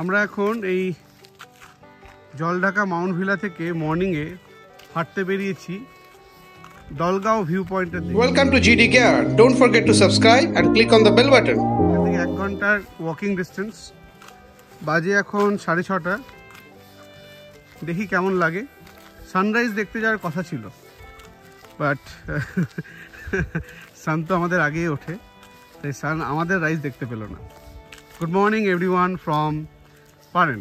আমরা এখন এই জলঢাকা মাউন্ট ভিলা থেকে মর্নিংয়ে হাঁটতে বেরিয়েছি দলগাঁও ভিউ পয়েন্টের দিকে। Welcome to GD Gear. Don't forget to subscribe and click on the bell button. এখান থেকে 1 ঘন্টার ওয়াকিং ডিস্টেন্স। বাজে এখন 6:30। দেখি কেমন লাগে। সানরাইজ দেখতে যাওয়ার কথা ছিল, বাট সান তো আমাদের আগেই ওঠে, তাই সান আমাদের রাইজ দেখতে পেল না। গুড মর্নিং এভরিওয়ান ফ্রম পারেন।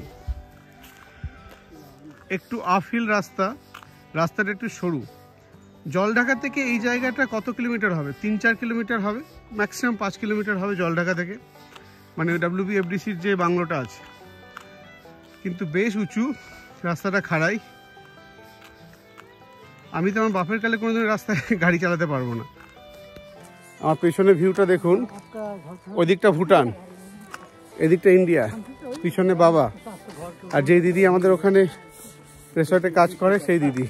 একটু আপহিল রাস্তাটা একটু সরু। জলঢাকা থেকে এই জায়গাটা কত কিলোমিটার হবে? 3-4 কিলোমিটার হবে, ম্যাক্সিমাম 5 কিলোমিটার হবে জলঢাকা থেকে, মানে WBFDCর যে বাংলোটা আছে। কিন্তু বেশ উঁচু, রাস্তাটা খাড়াই। আমি তো আমার বাপের কালে কোনোদিন রাস্তায় গাড়ি চালাতে পারবো না। আমার পেছনে ভিউটা দেখুন, ওই দিকটা ভুটান, এদিকটা ইন্ডিয়া, পিছনে বাবা, আর যেই দিদি আমাদের ওখানে রেসর্টে কাজ করে সেই দিদি।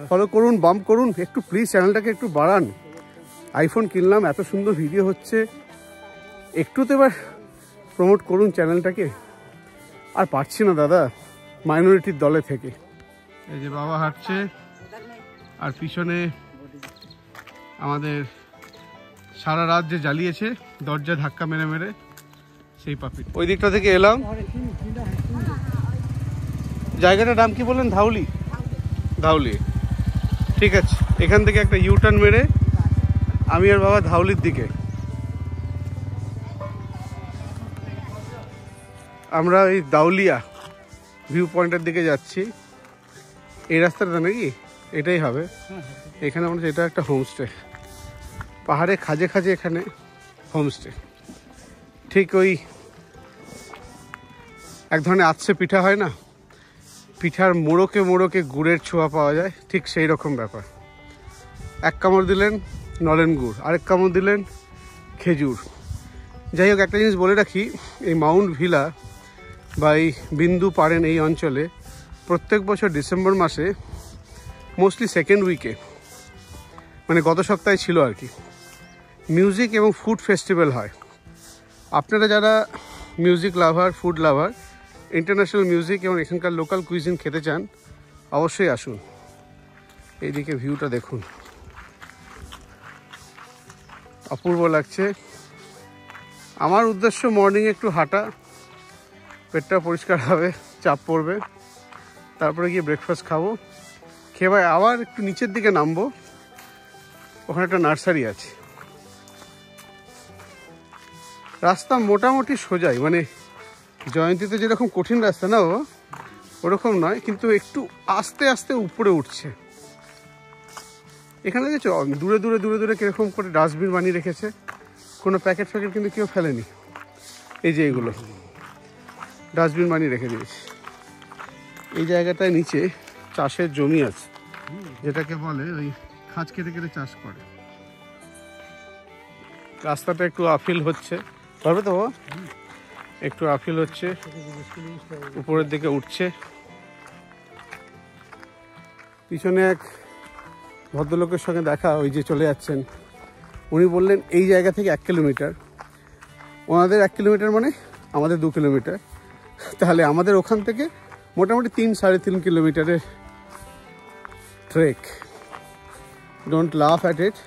ফলো করুন, বাম্প করুন একটু প্লিজ, চ্যানেলটাকে একটু বাড়ান। আইফোন কিনলাম, এত সুন্দর ভিডিও হচ্ছে, একটু তো এবার প্রমোট করুন চ্যানেলটাকে। আর পারছি না দাদা, মাইনরিটির দলে থেকে। এই যে বাবা হাঁটছে, আর পিছনে আমাদের সারা রাত যে জ্বালিয়েছে দরজা ধাক্কা মেরে মেরে সেই পাপি। ওই দিকটা থেকে এলাম। জায়গাটার নাম কি বললেন? ধাউলি। ঠিক আছে, এখান থেকে একটা ইউটার্ন মেরে আমি আর বাবা ধাউলির দিকে। আমরা এই দাউলিয়া ভিউ পয়েন্টের দিকে যাচ্ছি। এই রাস্তাটা নাকি এটাই হবে। এখানে মনে হচ্ছে এটা একটা হোমস্টে, পাহাড়ে খাজে খাজে এখানে হোমস্টে। ঠিক ওই এক ধরনের আচ্ছে পিঠা হয় না, পিঠার মোড়কে মোড়কে গুড়ের ছোঁয়া পাওয়া যায়, ঠিক সেই রকম ব্যাপার। এক কামড় দিলেন নলেন গুড়, আরেক কামড় দিলেন খেজুর। যাই হোক, একটা জিনিস বলে রাখি, এই মাউন্ট ভিলা বা এই বিন্দু পারেন এই অঞ্চলে প্রত্যেক বছর ডিসেম্বর মাসে মোস্টলি সেকেন্ড উইকে, মানে গত সপ্তাহে ছিল আর কি, মিউজিক এবং ফুড ফেস্টিভ্যাল হয়। আপনারা যারা music lover, food lover, international music এবং এখানকার লোকাল কুইজিন খেতে চান, অবশ্যই আসুন। এইদিকে ভিউটা দেখুন, অপূর্ব লাগছে। আমার উদ্দেশ্য মর্নিংয়ে একটু হাঁটা, পেটটা পরিষ্কার হবে, চাপ পড়বে, তারপরে গিয়ে ব্রেকফাস্ট খাবো, খেয়ে আবার একটু নিচের দিকে নামবো। ওখানে একটা নার্সারি আছে। রাস্তা মোটামুটি সোজাই, মানে জয়ন্তীতে যেরকম কঠিন রাস্তা না ওরকম নয়, কিন্তু একটু আস্তে আস্তে উপরে উঠছে। এখানে দেখছো দূরে দূরে দূরে দূরে কিরকম করে ডাস্টবিন বানিয়ে রেখেছে, কোনো প্যাকেট ফ্যাকেট কিন্তু কেউ ফেলেনি। এই যে এগুলো ডাস্টবিন বানিয়ে রেখে দিয়েছে। এই জায়গাটায় নিচে চাষের জমি আছে, যেটাকে বলে ওই খাঁজ কেটে কেটে চাষ করে। রাস্তাটা একটু আফিল হচ্ছে, পারবে তো একটু আফিল হচ্ছে, উপরের দিকে উঠছে। পিছনে এক ভদ্রলোকের সঙ্গে দেখা, ওই যে চলে যাচ্ছেন, উনি বললেন এই জায়গা থেকে 1 কিলোমিটার। ওনাদের 1 কিলোমিটার মানে আমাদের 2 কিলোমিটার, তাহলে আমাদের ওখান থেকে মোটামুটি 3-3.5 কিলোমিটারের ট্রেক। ডোন্ট লাফ at it,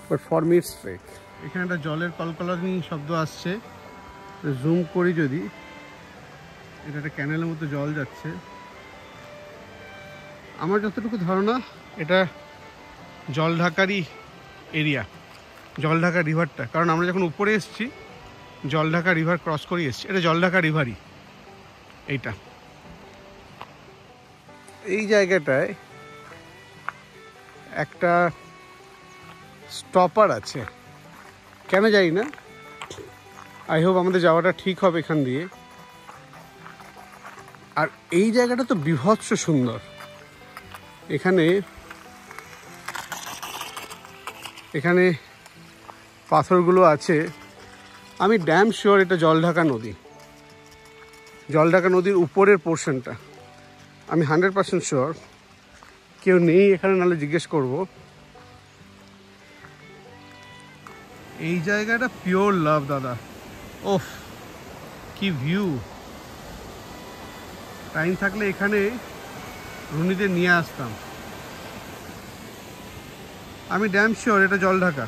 but for me it's trek. এখানে একটা জলের কলকলানি শব্দ আসছে, জুম করি যদি, এটা একটা ক্যানেলের মতো জল যাচ্ছে। আমার যতটুকু ধারণা এটা জলঢাকারই এরিয়া, জলঢাকা রিভারটা, কারণ আমরা যখন উপরে এসেছি জলঢাকা রিভার ক্রস করে এসেছি। এটা জলঢাকা রিভারই এইটা। এই জায়গাটায় একটা স্টপার আছে, কেন জানি না। আই হোপ আমাদের যাওয়াটা ঠিক হবে এখান দিয়ে। আর এই জায়গাটা তো বিভৎস সুন্দর। এখানে পাথরগুলো আছে। আমি ড্যাম শিওর এটা জলঢাকা নদী, জলঢাকা নদীর উপরের পোর্শনটা। আমি 100% শিওর কেউ নেই এখানে, নাহলে জিজ্ঞেস করব। এই জায়গাটা পিওর লাভ দাদা। ওফ কি ভিউ! টাইম থাকলে এখানে রুনিদের নিয়ে আসতাম। আমি ড্যাম শিওর এটা জল ঢাকা।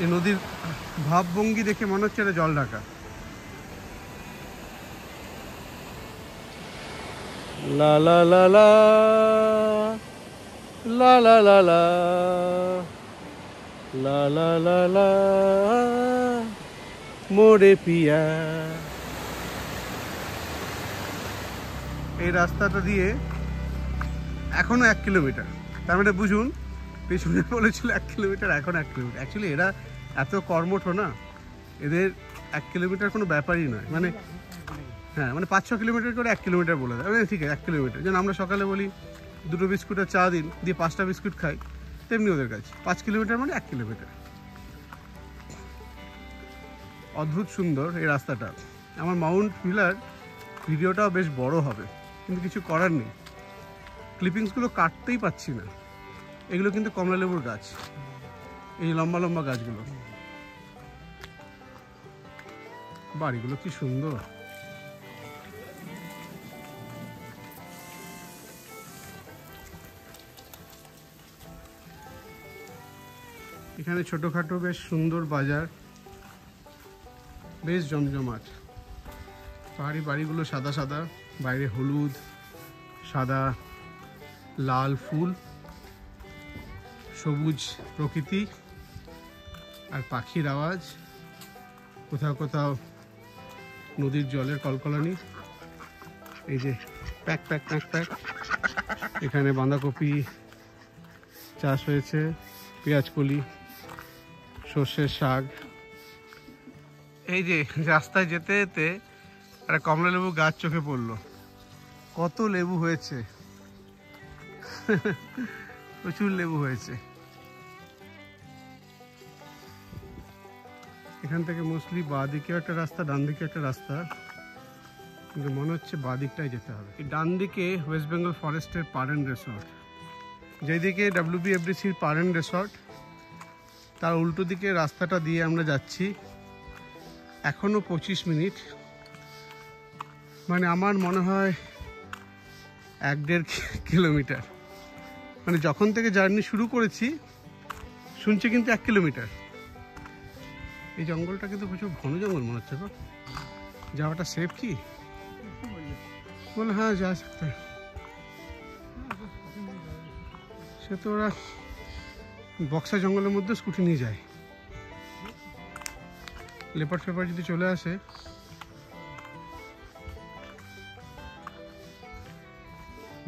এই নদীর ভাবভঙ্গি দেখে মনে হচ্ছে এটা জল ঢাকা। লা লা লা লা লা লা লা লা লা লা লা লা মোরে পিয়া। এই রাস্তাটা দিয়ে এখনো 1 কিলোমিটার। তার মানে বুঝুন, পেছনে বলেছিল 1 কিলোমিটার, এখন 1 কিলোমিটার। অ্যাকচুয়ালি এরা এত কর্মঠ না, এদের 1 কিলোমিটার কোনো ব্যাপারই নয়। মানে হ্যাঁ, মানে 5-6 কিলোমিটার করে 1 কিলোমিটার বলে দেয়। ঠিক আছে 1 কিলোমিটার। যেন আমরা সকালে বলি 2 বিস্কুটের চা দিন, দিয়ে 5টা বিস্কুট খাই, তেমনি ওদের কাছে 5 কিলোমিটার মানে 1 কিলোমিটার। অদ্ভুত সুন্দর এই রাস্তাটা। আমার মাউন্ট ভিলার ভিডিওটাও বেশ বড় হবে, কিন্তু কিছু করার নেই, ক্লিপিংসগুলো কাটতেই পাচ্ছি না। এগুলো কিন্তু কমলালেবুর গাছ, এই লম্বা লম্বা গাছগুলো। বাড়িগুলো কি সুন্দর! এখানে ছোটখাটো বেশ সুন্দর বাজার, বেশ জমজমাট। পাহাড়ি বাড়িগুলো সাদা সাদা, বাইরে হলুদ, সাদা, লাল ফুল, সবুজ প্রকৃতি আর পাখির আওয়াজ। কোথাও কোথাও নদীর জলের কলকলানি। এই যে প্যাক প্যাক প্যাক প্যাক, এখানে বাঁধাকপি চাষ হয়েছে, পেঁয়াজকলি, সর্ষের শাক। এই যে রাস্তায় যেতে যেতে একটা কমলা লেবু গাছ চোখে পড়লো। কত লেবু হয়েছে, প্রচুর লেবু হয়েছে। এখান থেকে মোস্টলি বাঁ দিকে একটা রাস্তা, ডান দিকে একটা রাস্তা, কিন্তু মনে হচ্ছে বাঁ দিকটাই যেতে হবে। এই ডান দিকে ওয়েস্ট বেঙ্গল ফরেস্টের পারেন রিসর্ট, যেদিকে WBFDCর পারেন রিসর্ট, তার উল্টো দিকে রাস্তাটা দিয়ে আমরা যাচ্ছি। এখনো 25 মিনিট, মানে আমার মনে হয় 1-1.5 কিলোমিটার। মানে যখন থেকে জার্নি শুরু করেছি শুনছি কিন্তু 1 কিলোমিটার। এই জঙ্গলটা কিন্তু প্রচুর ঘন জঙ্গল মনে হচ্ছে। গো যাওয়াটা সেফ কি? বলে হ্যাঁ যা सकते हैं। সে তো ওরা বক্সা জঙ্গলের মধ্যে স্কুটি নিয়ে যায়। লেপার্ড ফেপার যদি চলে আসে,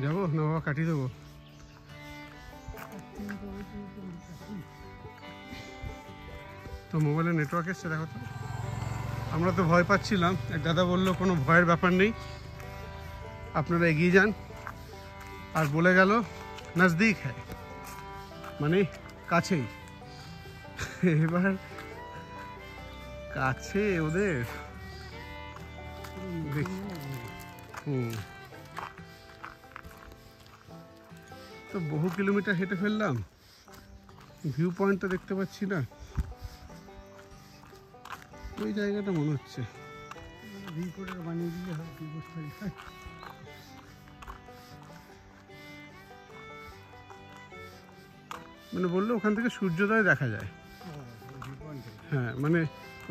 যাবো না বাবা কাটিয়ে দেবো? তো মোবাইলে নেটওয়ার্ক এসছে দেখো তো। আমরা তো ভয় পাচ্ছিলাম, এক দাদা বললো কোনো ভয়ের ব্যাপার নেই, আপনারা এগিয়ে যান। আর বলে গেল নজদিক হ্যায়, মানে কাছেই। এবার কাছে ওদের তো বহু কিলোমিটার হেঁটে ফেললাম, ভিউ পয়েন্টটা দেখতে পাচ্ছি না। ওই জায়গাটা মনে হচ্ছে বানিয়ে দিলে হয়। মানে বললো ওখান থেকে সূর্যোদয় দেখা যায়। হ্যাঁ, মানে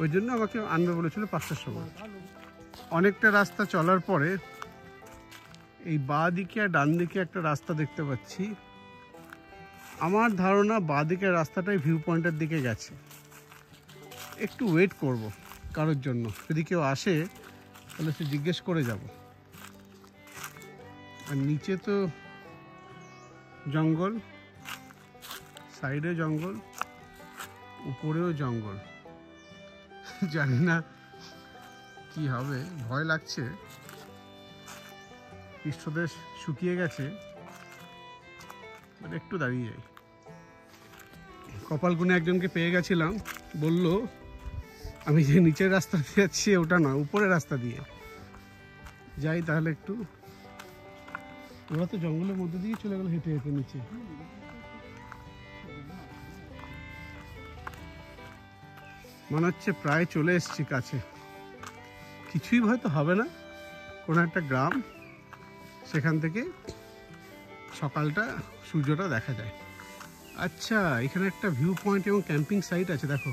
ওই জন্য আমাকে আনবে বলেছিল 5টার সময়। অনেকটা রাস্তা চলার পরে এই বাঁ দিকে আর ডান দিকে একটা রাস্তা দেখতে পাচ্ছি। আমার ধারণা বাঁ দিকের রাস্তাটাই ভিউ পয়েন্টের দিকে গেছে। একটু ওয়েট করব কারোর জন্য, যদি কেউ আসে তাহলে সে জিজ্ঞেস করে যাব। আর নিচে তো জঙ্গল, সাইডে জঙ্গল, উপরেও জঙ্গল। জানি না কি হবে, ভয় লাগছে। পৃষ্ঠদেশ শুকিয়ে গেছে, একটু দাঁড়িয়ে যাই। কপাল গুনে একজনকে পেয়ে গেছিলাম, বলল আমি যে নিচের রাস্তা দিয়ে যাচ্ছি ওটা নয়, উপরের রাস্তা দিয়ে। যাই তাহলে একটু। ওরা তো জঙ্গলের মধ্যে দিয়ে চলে গেল হেঁটে হেঁটে নিচে। মনে হচ্ছে প্রায় চলে এসেছি কাছে। কিছুই হয়তো হবে না, কোনো একটা গ্রাম, সেখান থেকে সকালটা সূর্যটা দেখা যায়। আচ্ছা, এখানে একটা ভিউ পয়েন্ট এবং ক্যাম্পিং সাইট আছে, দেখো।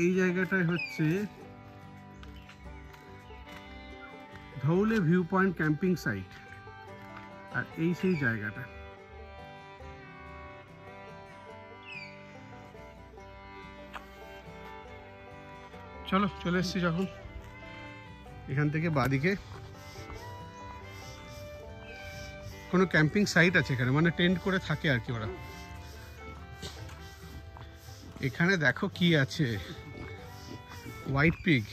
এই জায়গাটায় হচ্ছে ধৌলে ভিউ পয়েন্ট ক্যাম্পিং সাইট, আর এই সেই জায়গাটা। চলো, চলে এসেছি যখন, এখান থেকে বাদিকে কোনো ক্যাম্পিং সাইট আছে এখানে, মানে টেন্ট করে থাকে আর কি ওরা। এখানে দেখো কি আছে, হোয়াইট পিগ।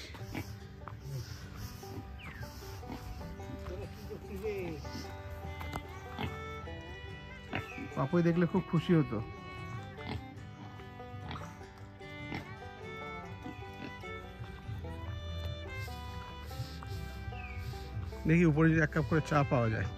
পাপই দেখলে খুব খুশি হতো। দেখি উপরে যদি 1 কাপ করে চা পাওয়া যায়।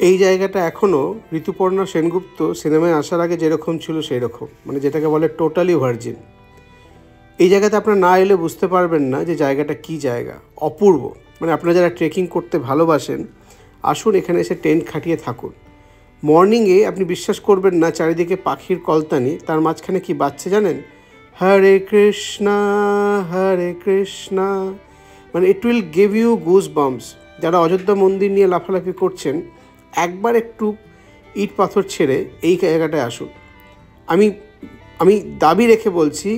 এই জায়গাটা এখনও ঋতুপর্ণা সেনগুপ্ত সিনেমায় আসার আগে যেরকম ছিল সেই রকম, মানে যেটাকে বলে টোটালি ভার্জিন। এই জায়গাতে আপনারা না এলে বুঝতে পারবেন না যে জায়গাটা কি জায়গা, অপূর্ব। মানে আপনারা যারা ট্রেকিং করতে ভালোবাসেন, আসুন এখানে এসে টেন্ট খাটিয়ে থাকুন। মর্নিংয়ে আপনি বিশ্বাস করবেন না, চারিদিকে পাখির কলতানি, তার মাঝখানে কি বাজছে জানেন? হরে কৃষ্ণা হরে কৃষ্ণা। মানে it will give you goose bumps. যারা অযোধ্যা মন্দির নিয়ে লাফালাফি করছেন, একবার একটু ইট পাথর ছেড়ে এই জায়গাটায় আসুন। আমি দাবি রেখে বলছি,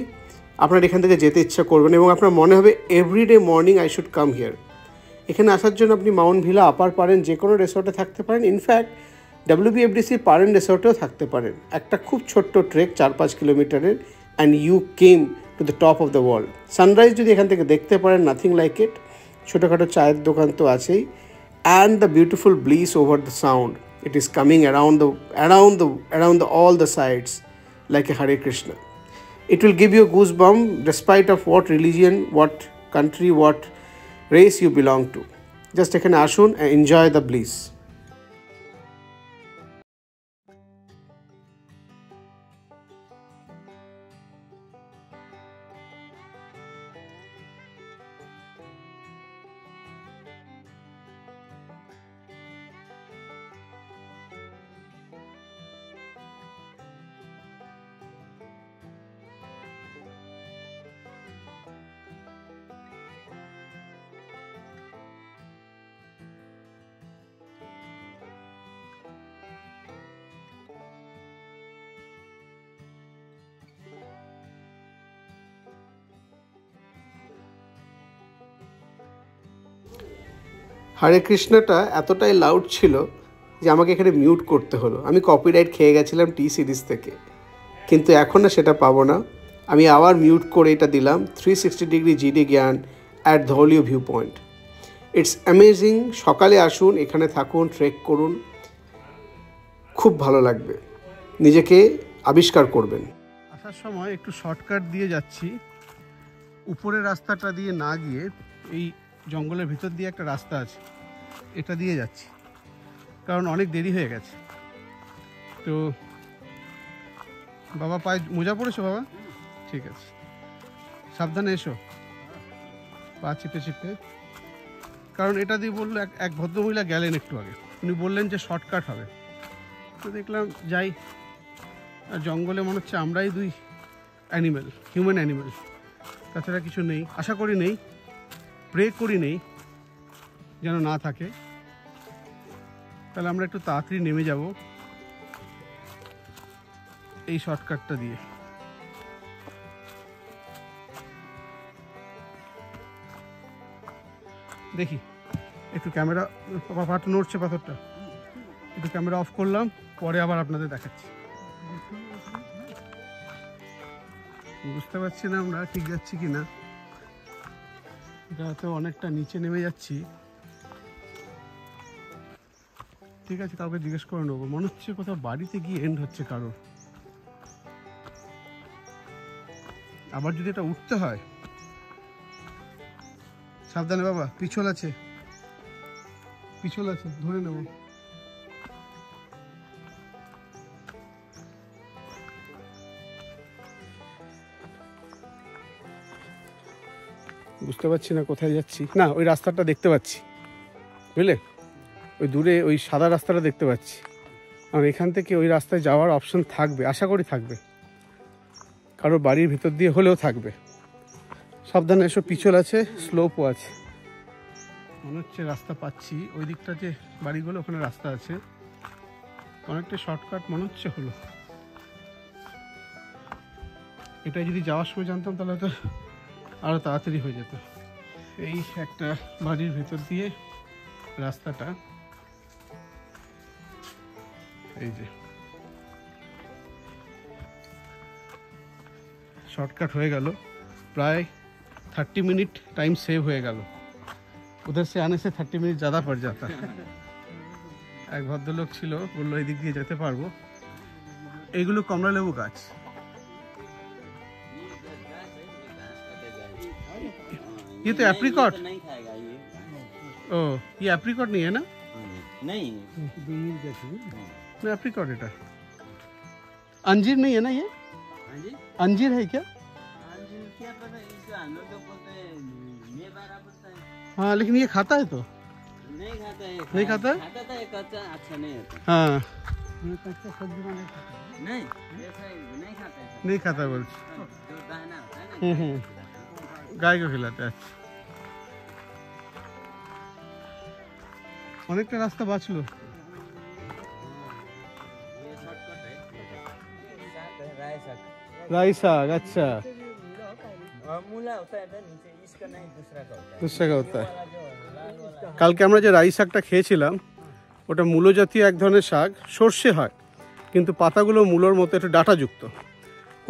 আপনার এখান থেকে যেতে ইচ্ছা করবেন এবং আপনার মনে হবে everyday morning I should come here. এখানে আসার জন্য আপনি মাউন্ট ভিলা আপার পারেন, যে কোনো রিসর্টে থাকতে পারেন। ইনফ্যাক্ট WBFDC পারেন রিসর্টেও থাকতে পারেন। একটা খুব ছোট্ট ট্রেক 4-5 কিলোমিটারের, and you came to the top of the world. Sunrise যদি এখান থেকে দেখতে পারেন, নাথিং লাইক ইট। ছোটোখাটো চায়ের দোকান তো আছেই, and the beautiful breeze over the sound. It is coming around all the sides like a Hare Krishna. It will give you a goosebump despite of what religion, what country, what race you belong to. Just ekhane ashun and enjoy the bliss. হরে কৃষ্ণটা এতটাই loud ছিল যে আমাকে এখানে mute করতে হলো। আমি copyright খেয়ে গেছিলাম টি সিরিজ থেকে, কিন্তু এখন না সেটা পাবো না। আমি আবার মিউট করে এটা দিলাম 360 ডিগ্রি GD জ্ঞান অ্যাট ধৌলিও ভিউ পয়েন্ট। It's amazing. সকালে আসুন, এখানে থাকুন, ট্রেক করুন, খুব ভালো লাগবে, নিজেকে আবিষ্কার করবেন। আসার সময় একটু শর্টকাট দিয়ে যাচ্ছি, উপরের রাস্তাটা দিয়ে না গিয়ে এই জঙ্গলের ভিতর দিয়ে একটা রাস্তা আছে, এটা দিয়ে যাচ্ছি, কারণ অনেক দেরি হয়ে গেছে। তো বাবা পায়ে মোজা পড়েছো বাবা? ঠিক আছে, সাবধানে এসো, পা চিপে চিপে। কারণ এটা দিয়ে বললো, এক ভদ্রমহিলা গেলেন একটু আগে, উনি বললেন যে শর্টকাট হবে। তো দেখলাম যাই, আর জঙ্গলে মনে হচ্ছে আমরাই দুই অ্যানিমেল, হিউম্যান অ্যানিমেল, তাছাড়া কিছু নেই। আশা করি নেই, প্রে করি নেই, যেন না থাকে। তাহলে আমরা একটু তাড়াতাড়ি নেমে যাব এই শর্টকাটটা দিয়ে। দেখি একটু ক্যামেরা, পাথর নড়ছে, পাথরটা একটু ক্যামেরা অফ করলাম, পরে আবার আপনাদের দেখাচ্ছি। বুঝতে পারছি না আমরা ঠিক যাচ্ছি কিনা, এটা হয়তো অনেকটা নিচে নেমে যাচ্ছি। ঠিক আছে, কাউকে জিজ্ঞেস করে নেবো। মনে হচ্ছে কোথাও বাড়িতে গিয়ে এন্ড হচ্ছে কারোর। আবার যদি এটা উঠতে হয়, সাবধানে বাবা, পিছল আছে, পিছল আছে, ধরে নেব। বুঝতে পারছি না কোথায় যাচ্ছি। না, ওই রাস্তাটা দেখতে পাচ্ছি, বুঝলে, ওই দূরে ওই সাদা রাস্তাটা দেখতে পাচ্ছি। আর এখান থেকে ওই রাস্তায় যাওয়ার অপশন থাকবে, আশা করি থাকবে, কারো বাড়ির ভিতর দিয়ে হলেও থাকবে। সাবধানে এসব, পিছল আছে, স্লোপও আছে। মনে হচ্ছে রাস্তা পাচ্ছি, ওই দিকটা যে বাড়িগুলো ওখানে রাস্তা আছে, অনেকটা শর্টকাট মনে হচ্ছে হলো। এটা যদি যাওয়ার সময় জানতাম তাহলে তো আরো তাড়াতাড়ি হয়ে যেত। এই একটা বাড়ির ভেতর দিয়ে রাস্তাটা, এই যে शॉर्टकट हो गल, प्राय 30 मिनट टाइम सेव हो गल। उधर से आने से 30 मिनट ज़्यादा पड़ जाता। एक भद्रलोक छिलो, बोललो एदिक दिए जेते पारबो। एगुलो कमला लेबू गाछ। ये तो एप्रिकॉट नहीं खाएगा ये। ओ, ये एप्रिकॉट नहीं है ना? नहीं, नहीं एप्रिकॉट है। अंजीर नहीं है ना ये? अंजीर है क्या? अंजीर क्या पता, इसको हम लोग तो बोलते हैं मेवारा बोलते हैं। हाँ, लेकिन ये खाता है तो नहीं खाता है। नहीं खाता है? खाता था, कच्चा अच्छा नहीं होता। हाँ, ये कच्चा सब्जी में नहीं खाता। नहीं, ऐसा नहीं खाता है। नहीं खाता बोल, जो दाना होता है ना, गाय को खिलाता है। অনেকটা রাস্তা বাঁচলো। राई साग, अच्छा। मूला होता है नीचे, इसका नहीं, दूसरा का होता है। কালকে আমরা যে রাই শাকটা খেয়েছিলাম ওটা মূলো জাতীয় এক ধরনের শাক, সর্ষে হয় কিন্তু পাতাগুলো মূলোর মতো একটু ডাঁটাযুক্ত।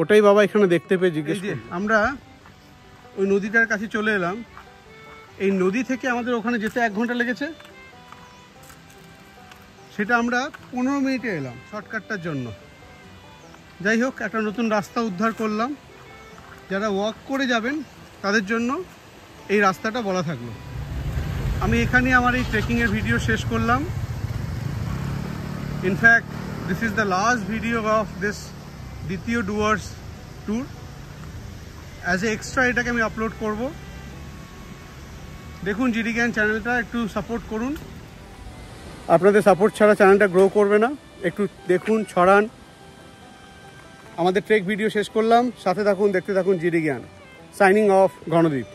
ওটাই বাবা এখানে দেখতে পেয়ে জিজ্ঞেস করলাম। আমরা ওই নদীটার কাছে চলে এলাম। এই নদী থেকে আমাদের ওখানে যেতে 1 ঘন্টা লেগেছে, সেটা আমরা 15 মিনিটে এলাম শর্টকাটটার জন্য। যাই হোক, একটা নতুন রাস্তা উদ্ধার করলাম। যারা ওয়াক করে যাবেন তাদের জন্য এই রাস্তাটা বলা থাকলো। আমি এখানে আমার এই ট্রেকিংয়ের ভিডিও শেষ করলাম। In fact this is the last video of this দ্বিতীয় Dooars tour. As a extra এটাকে আমি আপলোড করব। দেখুন জিডি জ্ঞান চ্যানেলটা একটু সাপোর্ট করুন। আপনাদের সাপোর্ট ছাড়া চ্যানেলটা গ্রো করবে না। একটু দেখুন, ছড়ান। আমাদের ট্রেক ভিডিও শেষ করলাম, সাথে থাকুন, দেখতে থাকুন জিডি জ্ঞান। Signing off, গণদীপ।